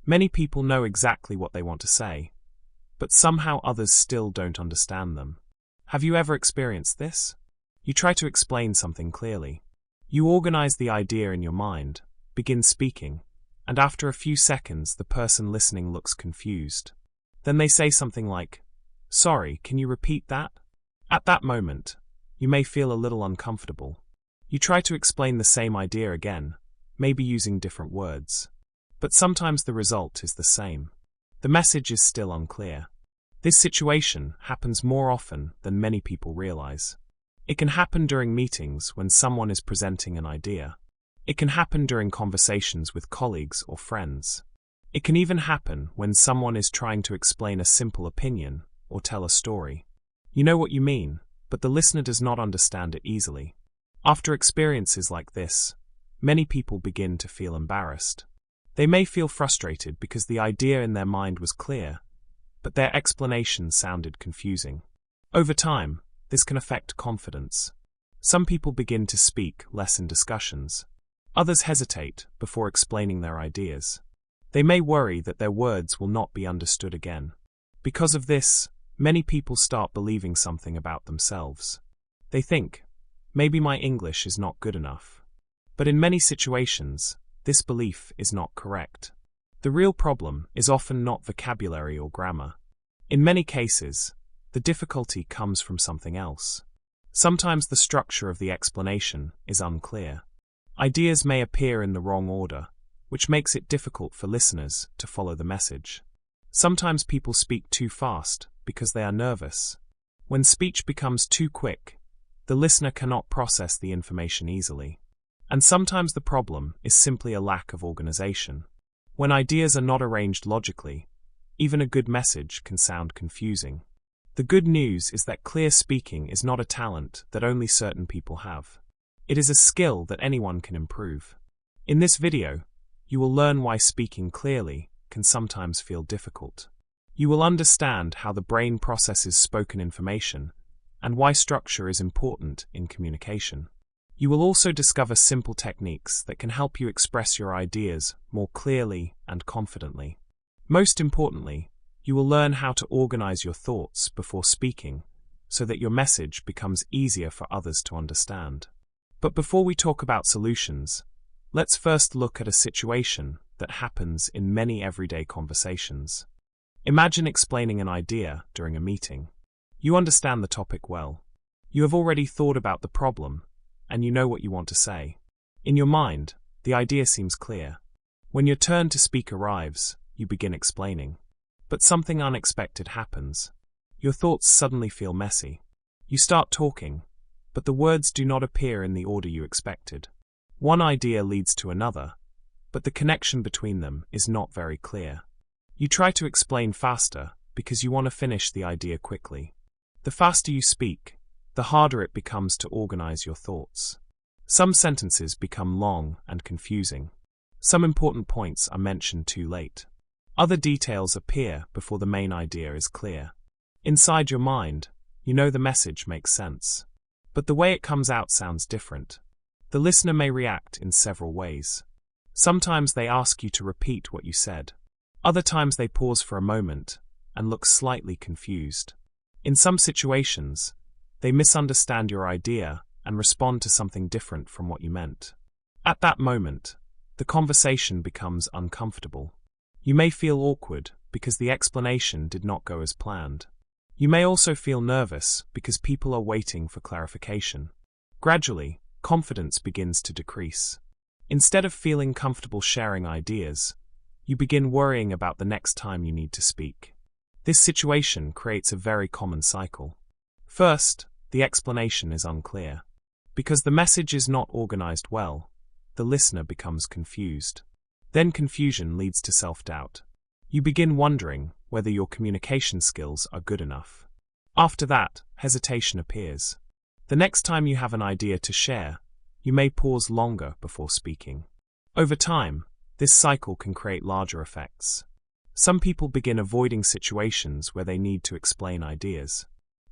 Many people know exactly what they want to say, but somehow others still don't understand them. Have you ever experienced this? You try to explain something clearly. You organize the idea in your mind, begin speaking, and after a few seconds the person listening looks confused. Then they say something like, "Sorry, can you repeat that?" At that moment, you may feel a little uncomfortable. You try to explain the same idea again, maybe using different words. But sometimes the result is the same. The message is still unclear. This situation happens more often than many people realize. It can happen during meetings when someone is presenting an idea. It can happen during conversations with colleagues or friends. It can even happen when someone is trying to explain a simple opinion or tell a story. You know what you mean, but the listener does not understand it easily. After experiences like this, many people begin to feel embarrassed. They may feel frustrated because the idea in their mind was clear, but their explanation sounded confusing. Over time, this can affect confidence. Some people begin to speak less in discussions. Others hesitate before explaining their ideas. They may worry that their words will not be understood again. Because of this, many people start believing something about themselves. They think, maybe my English is not good enough. But in many situations, this belief is not correct. The real problem is often not vocabulary or grammar. In many cases, the difficulty comes from something else. Sometimes the structure of the explanation is unclear. Ideas may appear in the wrong order, which makes it difficult for listeners to follow the message. Sometimes people speak too fast because they are nervous. When speech becomes too quick, the listener cannot process the information easily. And sometimes the problem is simply a lack of organization. When ideas are not arranged logically, even a good message can sound confusing. The good news is that clear speaking is not a talent that only certain people have. It is a skill that anyone can improve. In this video, you will learn why speaking clearly can sometimes feel difficult. You will understand how the brain processes spoken information and why structure is important in communication. You will also discover simple techniques that can help you express your ideas more clearly and confidently. Most importantly, you will learn how to organize your thoughts before speaking so that your message becomes easier for others to understand. But before we talk about solutions, let's first look at a situation that happens in many everyday conversations. Imagine explaining an idea during a meeting. You understand the topic well. You have already thought about the problem, and you know what you want to say. In your mind, the idea seems clear. When your turn to speak arrives, you begin explaining. But something unexpected happens. Your thoughts suddenly feel messy. You start talking, but the words do not appear in the order you expected. One idea leads to another, but the connection between them is not very clear. You try to explain faster because you want to finish the idea quickly. The faster you speak, the harder it becomes to organize your thoughts. Some sentences become long and confusing. Some important points are mentioned too late. Other details appear before the main idea is clear. Inside your mind, you know the message makes sense. But the way it comes out sounds different. The listener may react in several ways. Sometimes they ask you to repeat what you said. Other times they pause for a moment and look slightly confused. In some situations, they misunderstand your idea and respond to something different from what you meant. At that moment, the conversation becomes uncomfortable. You may feel awkward because the explanation did not go as planned. You may also feel nervous because people are waiting for clarification. Gradually, confidence begins to decrease. Instead of feeling comfortable sharing ideas, you begin worrying about the next time you need to speak. This situation creates a very common cycle. First, the explanation is unclear. Because the message is not organized well, the listener becomes confused. Then confusion leads to self-doubt. You begin wondering whether your communication skills are good enough. After that, hesitation appears. The next time you have an idea to share, you may pause longer before speaking. Over time, this cycle can create larger effects. Some people begin avoiding situations where they need to explain ideas.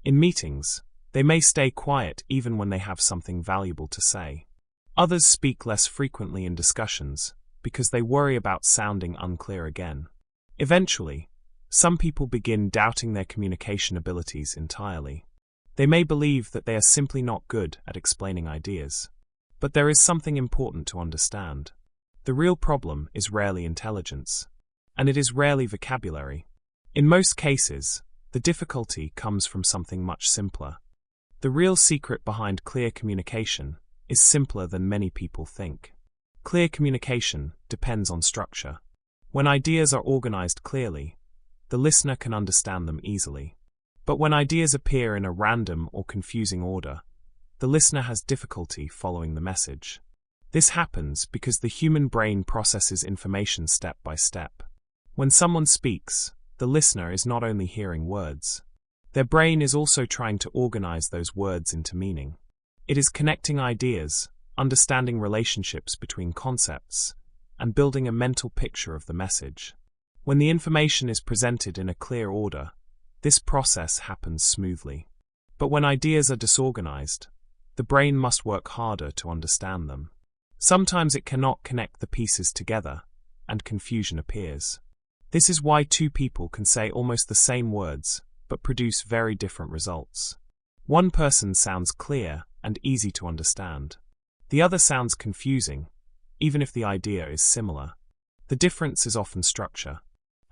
In meetings, they may stay quiet even when they have something valuable to say. Others speak less frequently in discussions because they worry about sounding unclear again. Eventually, some people begin doubting their communication abilities entirely. They may believe that they are simply not good at explaining ideas. But there is something important to understand. The real problem is rarely intelligence, and it is rarely vocabulary. In most cases, the difficulty comes from something much simpler. The real secret behind clear communication is simpler than many people think. Clear communication depends on structure. When ideas are organized clearly, the listener can understand them easily. But when ideas appear in a random or confusing order, the listener has difficulty following the message. This happens because the human brain processes information step by step. When someone speaks, the listener is not only hearing words. Their brain is also trying to organize those words into meaning. It is connecting ideas, understanding relationships between concepts, and building a mental picture of the message. When the information is presented in a clear order, this process happens smoothly. But when ideas are disorganized, the brain must work harder to understand them. Sometimes it cannot connect the pieces together, and confusion appears. This is why two people can say almost the same words, but produce very different results. One person sounds clear and easy to understand. The other sounds confusing, even if the idea is similar. The difference is often structure.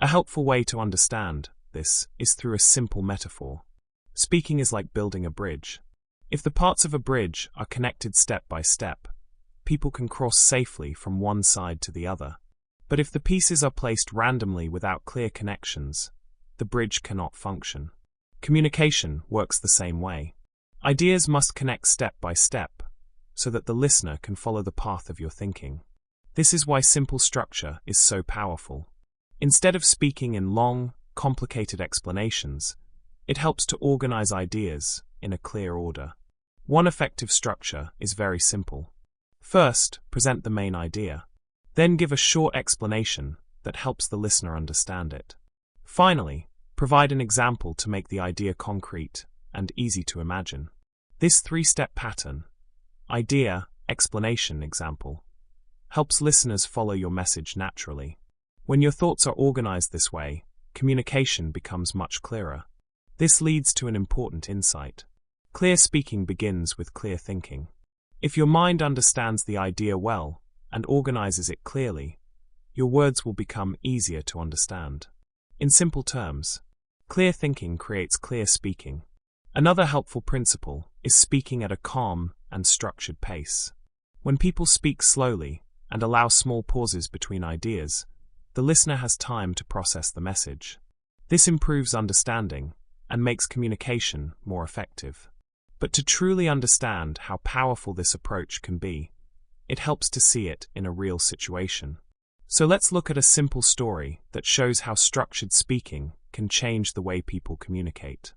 A helpful way to understand this is through a simple metaphor. Speaking is like building a bridge. If the parts of a bridge are connected step by step, people can cross safely from one side to the other. But if the pieces are placed randomly without clear connections, the bridge cannot function. Communication works the same way. Ideas must connect step by step, so that the listener can follow the path of your thinking. This is why simple structure is so powerful. Instead of speaking in long, complicated explanations, it helps to organize ideas in a clear order. One effective structure is very simple. First, present the main idea. Then give a short explanation that helps the listener understand it. Finally, provide an example to make the idea concrete and easy to imagine. This three-step pattern, idea, explanation, example, helps listeners follow your message naturally. When your thoughts are organized this way, communication becomes much clearer. This leads to an important insight. Clear speaking begins with clear thinking. If your mind understands the idea well and organizes it clearly, your words will become easier to understand. In simple terms, clear thinking creates clear speaking. Another helpful principle is speaking at a calm and structured pace. When people speak slowly and allow small pauses between ideas, the listener has time to process the message. This improves understanding and makes communication more effective. But to truly understand how powerful this approach can be, it helps to see it in a real situation. So let's look at a simple story that shows how structured speaking can change the way people communicate.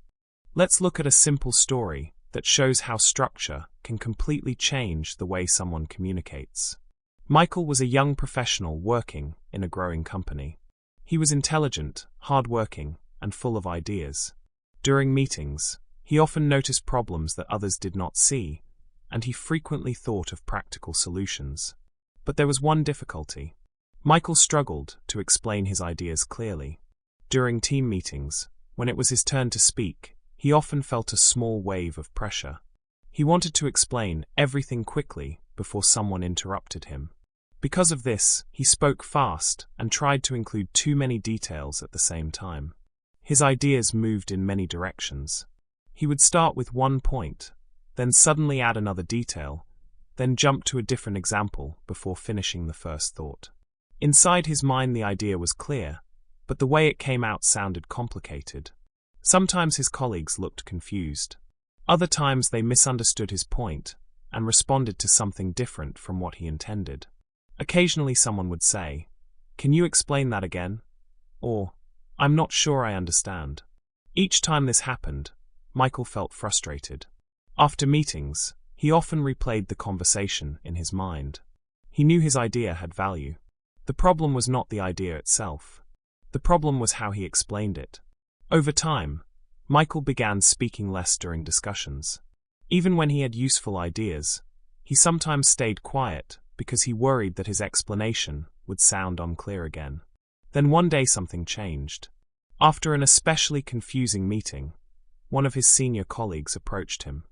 Let's look at a simple story that shows how structure can completely change the way someone communicates. Michael was a young professional working in a growing company. He was intelligent, hardworking, and full of ideas. During meetings, he often noticed problems that others did not see, and he frequently thought of practical solutions. But there was one difficulty. Michael struggled to explain his ideas clearly. During team meetings, when it was his turn to speak, he often felt a small wave of pressure. He wanted to explain everything quickly before someone interrupted him. Because of this, he spoke fast and tried to include too many details at the same time. His ideas moved in many directions. He would start with one point, then suddenly add another detail, then jump to a different example before finishing the first thought. Inside his mind the idea was clear, but the way it came out sounded complicated. Sometimes his colleagues looked confused. Other times they misunderstood his point and responded to something different from what he intended. Occasionally someone would say, "Can you explain that again?" Or, "I'm not sure I understand." Each time this happened, Michael felt frustrated. After meetings, he often replayed the conversation in his mind. He knew his idea had value. The problem was not the idea itself. The problem was how he explained it. Over time, Michael began speaking less during discussions. Even when he had useful ideas, he sometimes stayed quiet because he worried that his explanation would sound unclear again. Then one day something changed. After an especially confusing meeting, one of his senior colleagues approached him.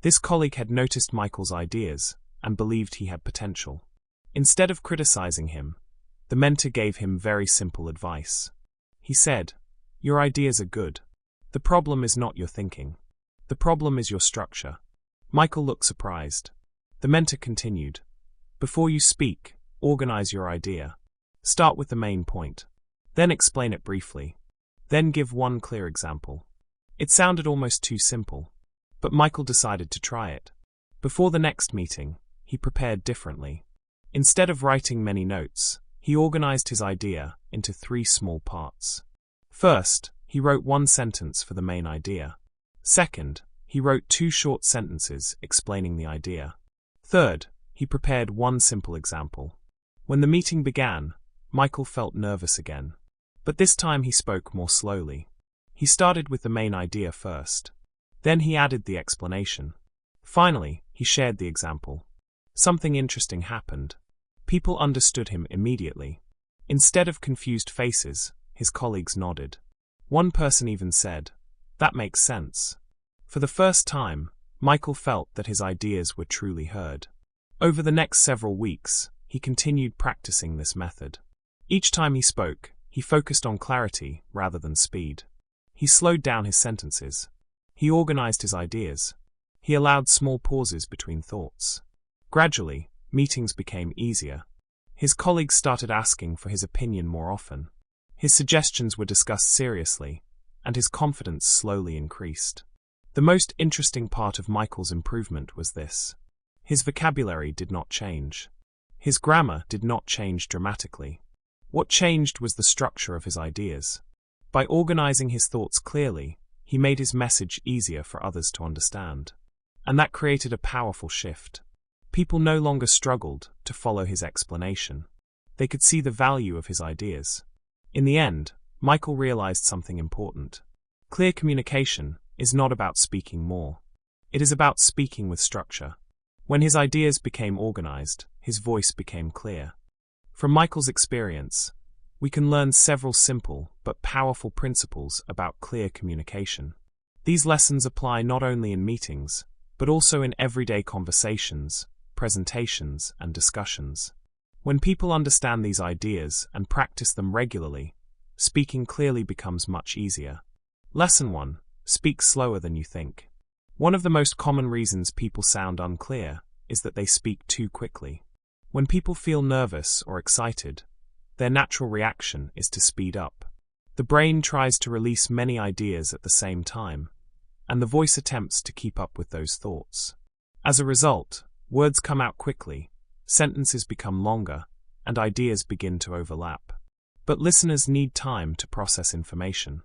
This colleague had noticed Michael's ideas and believed he had potential. Instead of criticizing him, the mentor gave him very simple advice. He said, "Your ideas are good. The problem is not your thinking. The problem is your structure." Michael looked surprised. The mentor continued, "Before you speak, organize your idea. Start with the main point. Then explain it briefly. Then give one clear example." It sounded almost too simple, but Michael decided to try it. Before the next meeting, he prepared differently. Instead of writing many notes, he organized his idea into 3 small parts. First, he wrote one sentence for the main idea. Second, he wrote 2 short sentences explaining the idea. Third, he prepared one simple example. When the meeting began, Michael felt nervous again. But this time he spoke more slowly. He started with the main idea first. Then he added the explanation. Finally, he shared the example. Something interesting happened. People understood him immediately. Instead of confused faces, his colleagues nodded. One person even said, "That makes sense." For the first time, Michael felt that his ideas were truly heard. Over the next several weeks, he continued practicing this method. Each time he spoke, he focused on clarity rather than speed. He slowed down his sentences. He organized his ideas. He allowed small pauses between thoughts. Gradually, meetings became easier. His colleagues started asking for his opinion more often. His suggestions were discussed seriously, and his confidence slowly increased. The most interesting part of Michael's improvement was this. His vocabulary did not change. His grammar did not change dramatically. What changed was the structure of his ideas. By organizing his thoughts clearly, he made his message easier for others to understand. And that created a powerful shift. People no longer struggled to follow his explanation. They could see the value of his ideas. In the end, Michael realized something important. Clear communication is not about speaking more. It is about speaking with structure. When his ideas became organized, his voice became clear. From Michael's experience, we can learn several simple but powerful principles about clear communication. These lessons apply not only in meetings, but also in everyday conversations, presentations, and discussions. When people understand these ideas and practice them regularly, speaking clearly becomes much easier. Lesson 1. Speak slower than you think. One of the most common reasons people sound unclear is that they speak too quickly. When people feel nervous or excited, their natural reaction is to speed up. The brain tries to release many ideas at the same time, and the voice attempts to keep up with those thoughts. As a result, words come out quickly, sentences become longer, and ideas begin to overlap. But listeners need time to process information.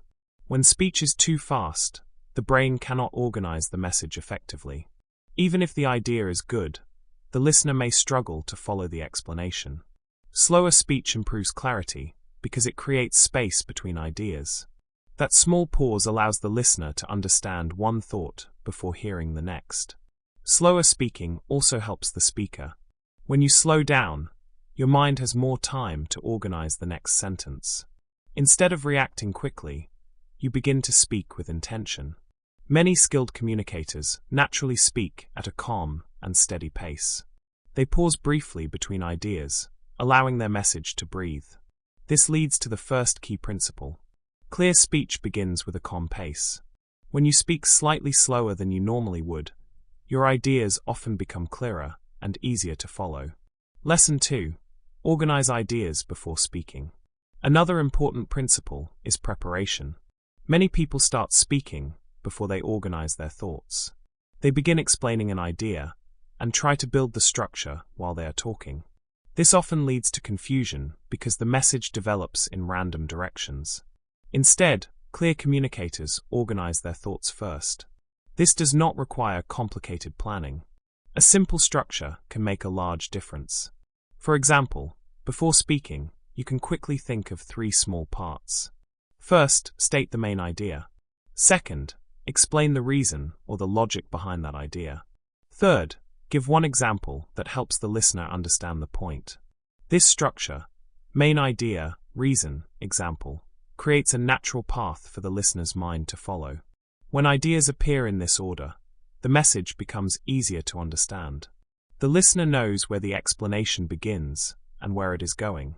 When speech is too fast, the brain cannot organize the message effectively. Even if the idea is good, the listener may struggle to follow the explanation. Slower speech improves clarity because it creates space between ideas. That small pause allows the listener to understand one thought before hearing the next. Slower speaking also helps the speaker. When you slow down, your mind has more time to organize the next sentence. Instead of reacting quickly, you begin to speak with intention. Many skilled communicators naturally speak at a calm and steady pace. They pause briefly between ideas, allowing their message to breathe. This leads to the first key principle. Clear speech begins with a calm pace. When you speak slightly slower than you normally would, your ideas often become clearer and easier to follow. Lesson 2. Organize ideas before speaking. Another important principle is preparation. Many people start speaking before they organize their thoughts. They begin explaining an idea and try to build the structure while they are talking. This often leads to confusion because the message develops in random directions. Instead, clear communicators organize their thoughts first. This does not require complicated planning. A simple structure can make a large difference. For example, before speaking, you can quickly think of 3 small parts. First, state the main idea. Second, explain the reason or the logic behind that idea. Third, give one example that helps the listener understand the point. This structure, Main idea, reason, example, creates a natural path for the listener's mind to follow. When ideas appear in this order, the message becomes easier to understand. The listener knows where the explanation begins and where it is going.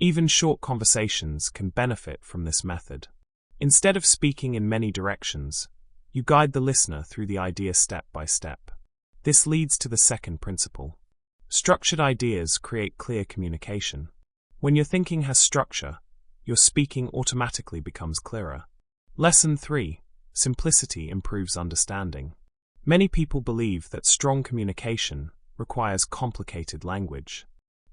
Even short conversations can benefit from this method. Instead of speaking in many directions, you guide the listener through the idea step by step. This leads to the second principle. Structured ideas create clear communication. When your thinking has structure, your speaking automatically becomes clearer. Lesson 3. Simplicity improves understanding. Many people believe that strong communication requires complicated language.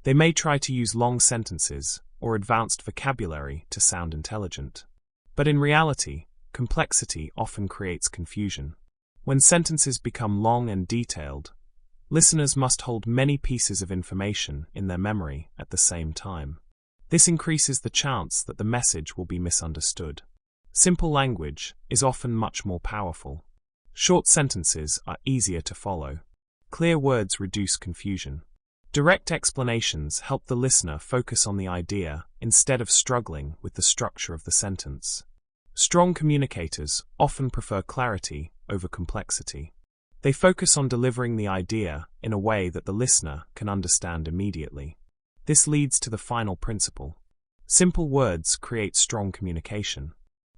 They may try to use long sentences or advanced vocabulary to sound intelligent. But in reality, complexity often creates confusion. When sentences become long and detailed, listeners must hold many pieces of information in their memory at the same time. This increases the chance that the message will be misunderstood. Simple language is often much more powerful. Short sentences are easier to follow. Clear words reduce confusion. Direct explanations help the listener focus on the idea instead of struggling with the structure of the sentence. Strong communicators often prefer clarity over complexity. They focus on delivering the idea in a way that the listener can understand immediately. This leads to the final principle. Simple words create strong communication.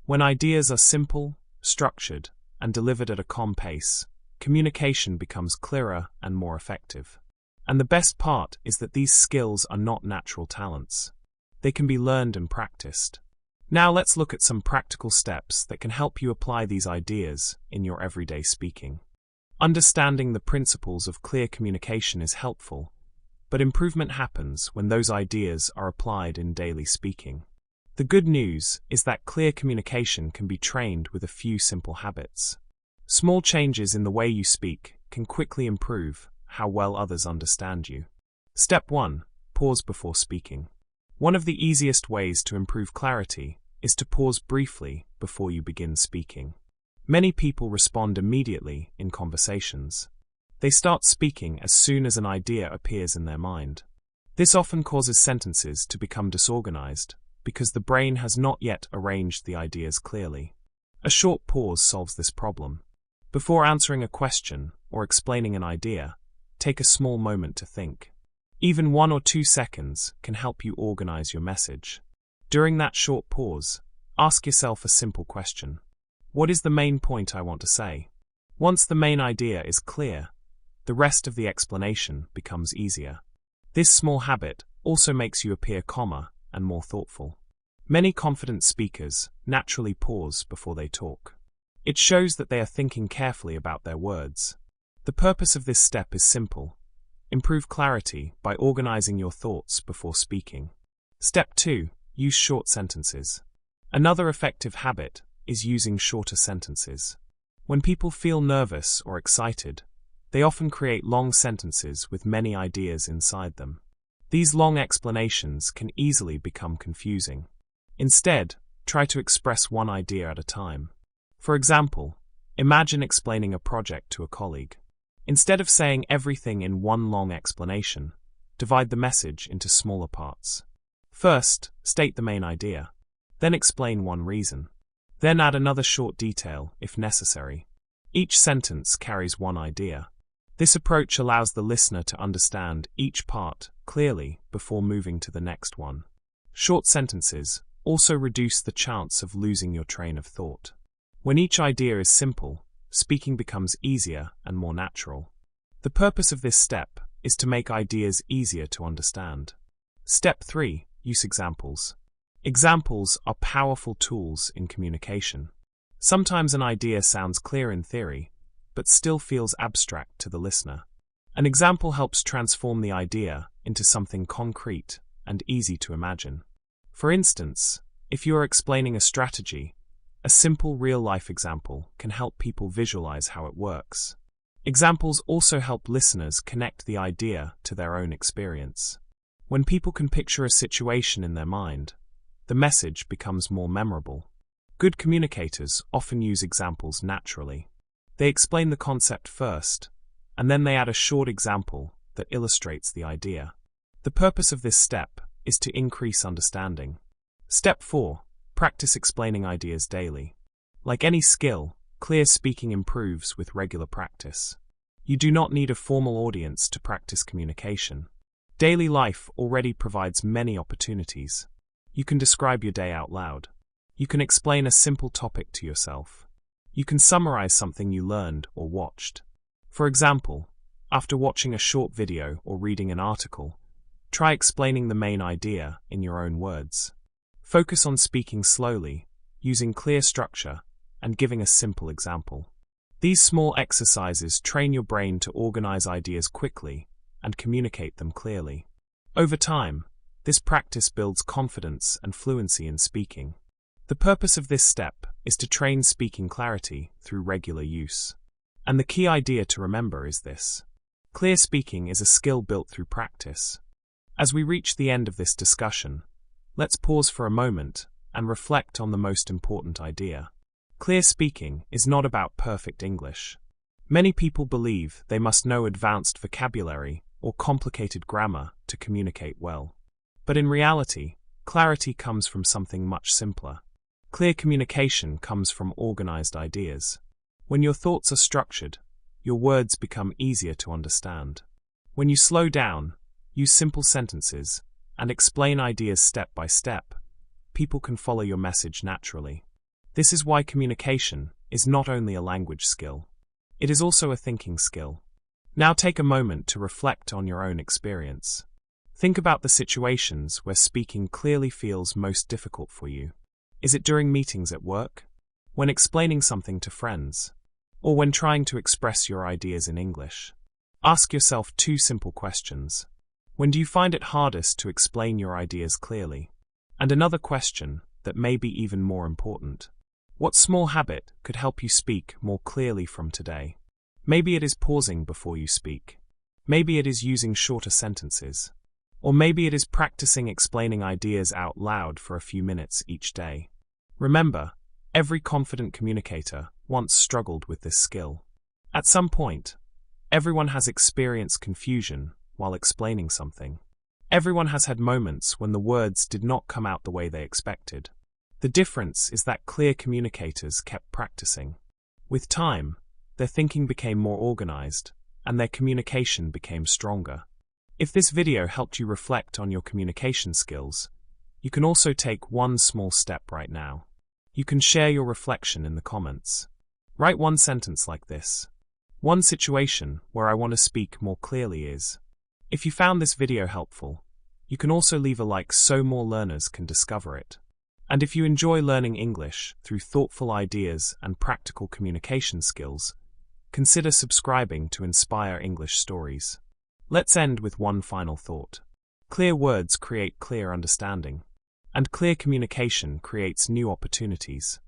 When ideas are simple, structured, and delivered at a calm pace, communication becomes clearer and more effective. And the best part is that these skills are not natural talents. They can be learned and practiced. Now let's look at some practical steps that can help you apply these ideas in your everyday speaking. Understanding the principles of clear communication is helpful, but improvement happens when those ideas are applied in daily speaking. The good news is that clear communication can be trained with a few simple habits. Small changes in the way you speak can quickly improve how well others understand you. Step 1. Pause before speaking. One of the easiest ways to improve clarity is to pause briefly before you begin speaking. Many people respond immediately in conversations. They start speaking as soon as an idea appears in their mind. This often causes sentences to become disorganized because the brain has not yet arranged the ideas clearly. A short pause solves this problem. Before answering a question or explaining an idea, take a small moment to think. Even 1 or 2 seconds can help you organize your message. During that short pause, ask yourself a simple question. What is the main point I want to say? Once the main idea is clear, the rest of the explanation becomes easier. This small habit also makes you appear calmer and more thoughtful. Many confident speakers naturally pause before they talk. It shows that they are thinking carefully about their words. The purpose of this step is simple. Improve clarity by organizing your thoughts before speaking. Step 2. Use short sentences. Another effective habit is using shorter sentences. When people feel nervous or excited, they often create long sentences with many ideas inside them. These long explanations can easily become confusing. Instead, try to express one idea at a time. For example, imagine explaining a project to a colleague. Instead of saying everything in one long explanation, divide the message into smaller parts. First, state the main idea. Then explain one reason. Then add another short detail if necessary. Each sentence carries one idea. This approach allows the listener to understand each part clearly before moving to the next one. Short sentences also reduce the chance of losing your train of thought. When each idea is simple, speaking becomes easier and more natural. The purpose of this step is to make ideas easier to understand. Step 3. Use examples. Examples are powerful tools in communication. Sometimes an idea sounds clear in theory, but still feels abstract to the listener. An example helps transform the idea into something concrete and easy to imagine. For instance, if you are explaining a strategy, a simple real-life example can help people visualize how it works. Examples also help listeners connect the idea to their own experience. When people can picture a situation in their mind, the message becomes more memorable. Good communicators often use examples naturally. They explain the concept first, and then they add a short example that illustrates the idea. The purpose of this step is to increase understanding. Step 4. Practice explaining ideas daily. Like any skill, clear speaking improves with regular practice. You do not need a formal audience to practice communication. Daily life already provides many opportunities. You can describe your day out loud. You can explain a simple topic to yourself. You can summarize something you learned or watched. For example, after watching a short video or reading an article, try explaining the main idea in your own words. Focus on speaking slowly, using clear structure, and giving a simple example. These small exercises train your brain to organize ideas quickly and communicate them clearly. Over time, this practice builds confidence and fluency in speaking. The purpose of this step is to train speaking clarity through regular use. And the key idea to remember is this: clear speaking is a skill built through practice. As we reach the end of this discussion, let's pause for a moment and reflect on the most important idea. Clear speaking is not about perfect English. Many people believe they must know advanced vocabulary or complicated grammar to communicate well. But in reality, clarity comes from something much simpler. Clear communication comes from organized ideas. When your thoughts are structured, your words become easier to understand. When you slow down, use simple sentences, and explain ideas step by step, people can follow your message naturally. This is why communication is not only a language skill. It is also a thinking skill. Now take a moment to reflect on your own experience. Think about the situations where speaking clearly feels most difficult for you. Is it during meetings at work? When explaining something to friends? Or when trying to express your ideas in English? Ask yourself 2 simple questions. When do you find it hardest to explain your ideas clearly? And another question that may be even more important: what small habit could help you speak more clearly from today? Maybe it is pausing before you speak. Maybe it is using shorter sentences. Or maybe it is practicing explaining ideas out loud for a few minutes each day. Remember, every confident communicator once struggled with this skill. At some point, everyone has experienced confusion while explaining something. Everyone has had moments when the words did not come out the way they expected. The difference is that clear communicators kept practicing. With time, their thinking became more organized, and their communication became stronger. If this video helped you reflect on your communication skills, you can also take one small step right now. You can share your reflection in the comments. Write one sentence like this: one situation where I want to speak more clearly is. If you found this video helpful, you can also leave a like so more learners can discover it. And if you enjoy learning English through thoughtful ideas and practical communication skills, consider subscribing to Inspire English Stories. Let's end with one final thought. Clear words create clear understanding, and clear communication creates new opportunities.